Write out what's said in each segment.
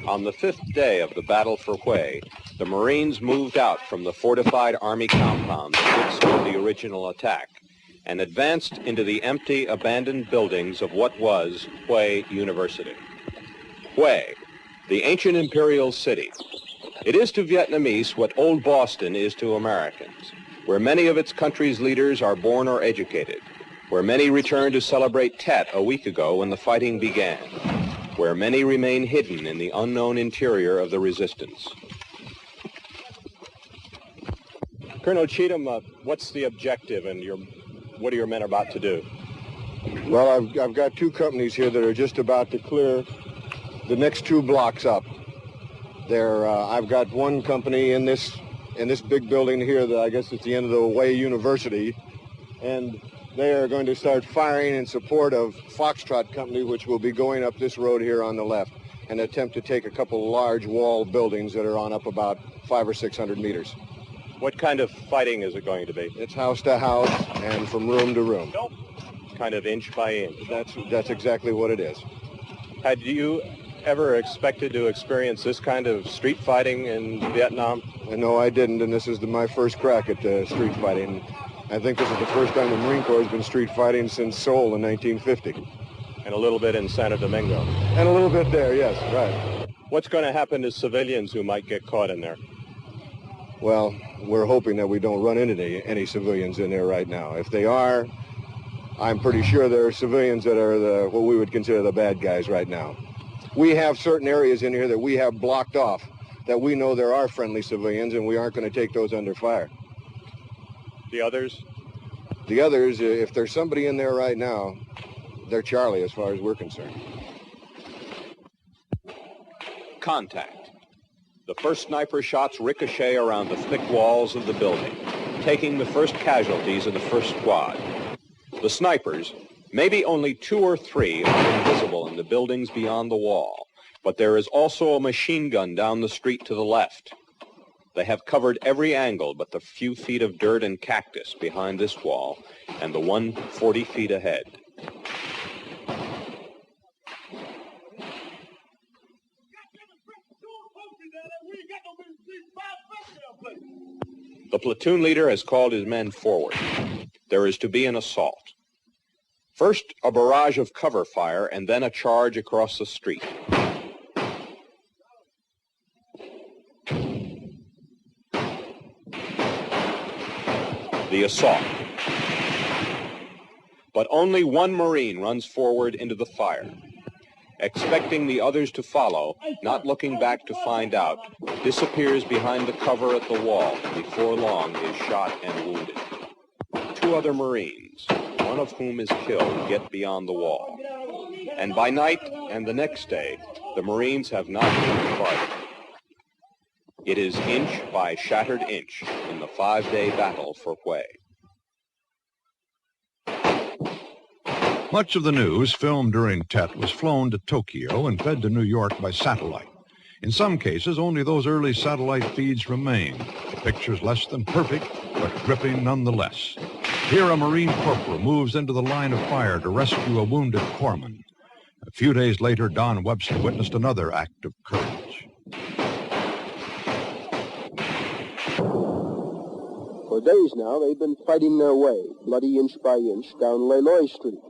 On the fifth day of the battle for Hue, the Marines moved out from the fortified Army compound that withstood the original attack and advanced into the empty, abandoned buildings of what was Hue University. Hue, the ancient imperial city. It is to Vietnamese what Old Boston is to Americans, where many of its country's leaders are born or educated, where many returned to celebrate Tet a week ago when the fighting began, where many remain hidden in the unknown interior of the resistance. Colonel Cheatham, what's the objective and what are your men about to do? Well, I've got two companies here that are just about to clear the next 2 blocks up. I've got one company in this big building here that I guess it's the end of the Hue University, and they are going to start firing in support of Foxtrot Company, which will be going up this road here on the left and attempt to take a couple large wall buildings that are on up about 500 or 600 meters. What kind of fighting is it going to be? It's house to house and from room to room. Kind of inch by inch. That's exactly what it is. Had you ever expected to experience this kind of street fighting in Vietnam? No, I didn't, and this is my first crack at street fighting. I think this is the first time the Marine Corps has been street fighting since Seoul in 1950. And a little bit in Santo Domingo. And a little bit there, yes, right. What's going to happen to civilians who might get caught in there? Well, we're hoping that we don't run into any civilians in there right now. If they are, I'm pretty sure there are civilians that are what we would consider the bad guys right now. We have certain areas in here that we have blocked off that we know there are friendly civilians, and we aren't going to take those under fire. The others? The others, if there's somebody in there right now, they're Charlie as far as we're concerned. Contact. The first sniper shots ricochet around the thick walls of the building, taking the first casualties of the first squad. The snipers, maybe only 2 or 3, are invisible in the buildings beyond the wall, but there is also a machine gun down the street to the left. They have covered every angle but the few feet of dirt and cactus behind this wall and the one 40 feet ahead. The platoon leader has called his men forward. There is to be an assault. First, a barrage of cover fire and then a charge across the street. The assault. But only one Marine runs forward into the fire. Expecting the others to follow, not looking back to find out, disappears behind the cover at the wall and before long is shot and wounded. 2 other Marines, one of whom is killed, get beyond the wall. And by night and the next day, the Marines have not moved farther. It is inch by shattered inch in the 5-day battle for Hue. Much of the news filmed during Tet was flown to Tokyo and fed to New York by satellite. In some cases, only those early satellite feeds remain. The pictures less than perfect, but gripping nonetheless. Here, a Marine corporal moves into the line of fire to rescue a wounded corpsman. A few days later, Don Webster witnessed another act of courage. For days now, they've been fighting their way, bloody inch by inch, down Leloy Street.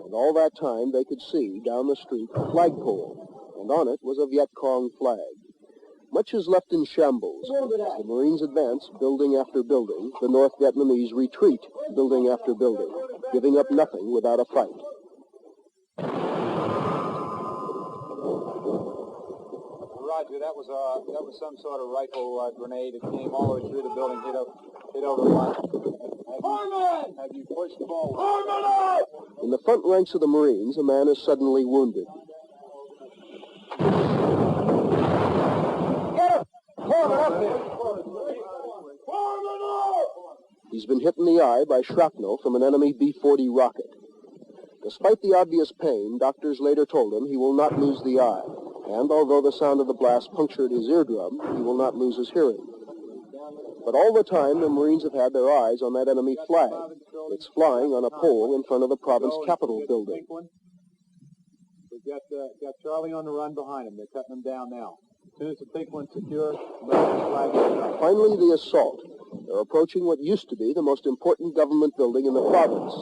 And all that time, they could see, down the street, a flagpole, and on it was a Viet Cong flag. Much is left in shambles. As the Marines advance, building after building, the North Vietnamese retreat, building after building, giving up nothing without a fight. Roger, that was some sort of rifle grenade. It came all the way through the building, hit over one. Have you pushed forward? In the front ranks of the Marines, a man is suddenly wounded. He's been hit in the eye by shrapnel from an enemy B-40 rocket. Despite the obvious pain, doctors later told him he will not lose the eye. And although the sound of the blast punctured his eardrum, he will not lose his hearing. But all the time, the Marines have had their eyes on that enemy flag. It's flying on a pole in front of the province capitol building. Got Charlie on the run behind him. They're cutting him down now. As soon as the big one's secure, American flag goes up. Finally, the assault. They're approaching what used to be the most important government building in the province.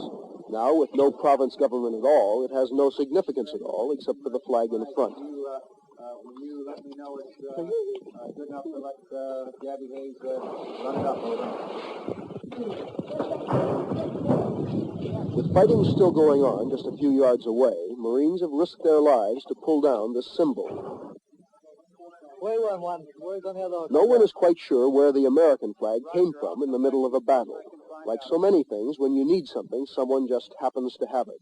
Now, with no province government at all, it has no significance at all except for the flag in front. When you let me know it's good enough to let Gabby Hayes run it up, over. With fighting still going on just a few yards away, Marines have risked their lives to pull down this symbol. No one is quite sure where the American flag came from in the middle of a battle. Like so many things, when you need something, someone just happens to have it.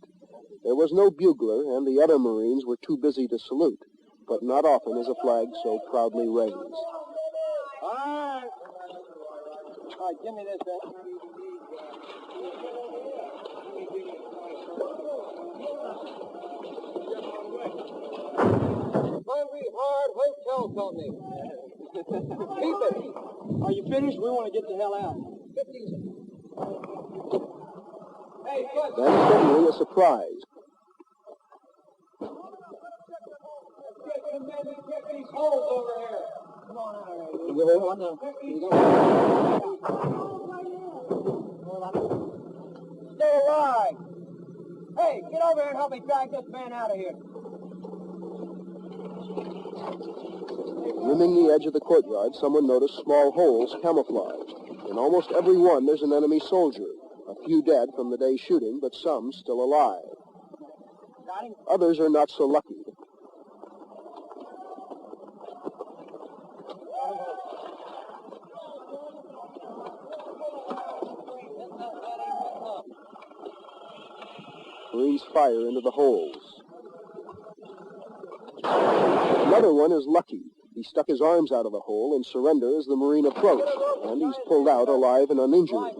There was no bugler, and the other Marines were too busy to salute. But not often is a flag so proudly raised. All right, give me this, Hungry Hard Hotel Company. Keep it. Are you finished? We want to get the hell out. Hey, Then suddenly a surprise. Get these holes over here. Come on out here. Stay alive. Hey, get over here and help me drag this man out of here. Rimming the edge of the courtyard, someone noticed small holes camouflaged. In almost every one, there's an enemy soldier. A few dead from the day's shooting, but some still alive. Others are not so lucky. Marines fire into the holes. Another one is lucky. He stuck his arms out of the hole in surrender as the Marine approached, and he's pulled out alive and uninjured.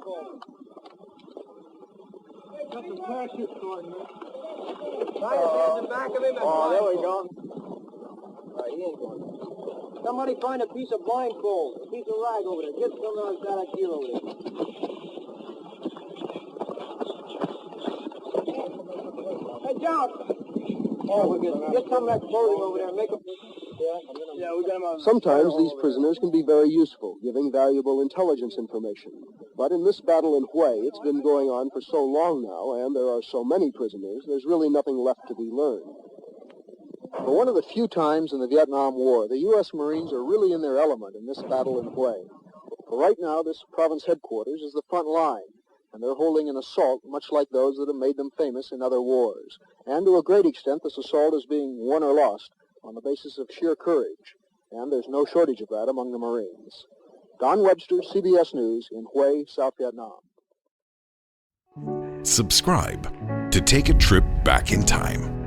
Got some parachute cord here. In the back of him. Oh, there we go. He ain't going. Somebody find a piece of blindfold, a piece of rag over there. Get some of that gear over there. Hey, John. Oh, we get some of that clothing over there and make them. Yeah, we got them on. Sometimes these prisoners can be very useful, giving valuable intelligence information. But in this battle in Hue, it's been going on for so long now, and there are so many prisoners, there's really nothing left to be learned. For one of the few times in the Vietnam War, the U.S. Marines are really in their element in this battle in Hue. For right now, this province headquarters is the front line, and they're holding an assault much like those that have made them famous in other wars. And to a great extent, this assault is being won or lost on the basis of sheer courage, and there's no shortage of that among the Marines. Don Webster, CBS News, in Hue, South Vietnam. Subscribe to take a trip back in time.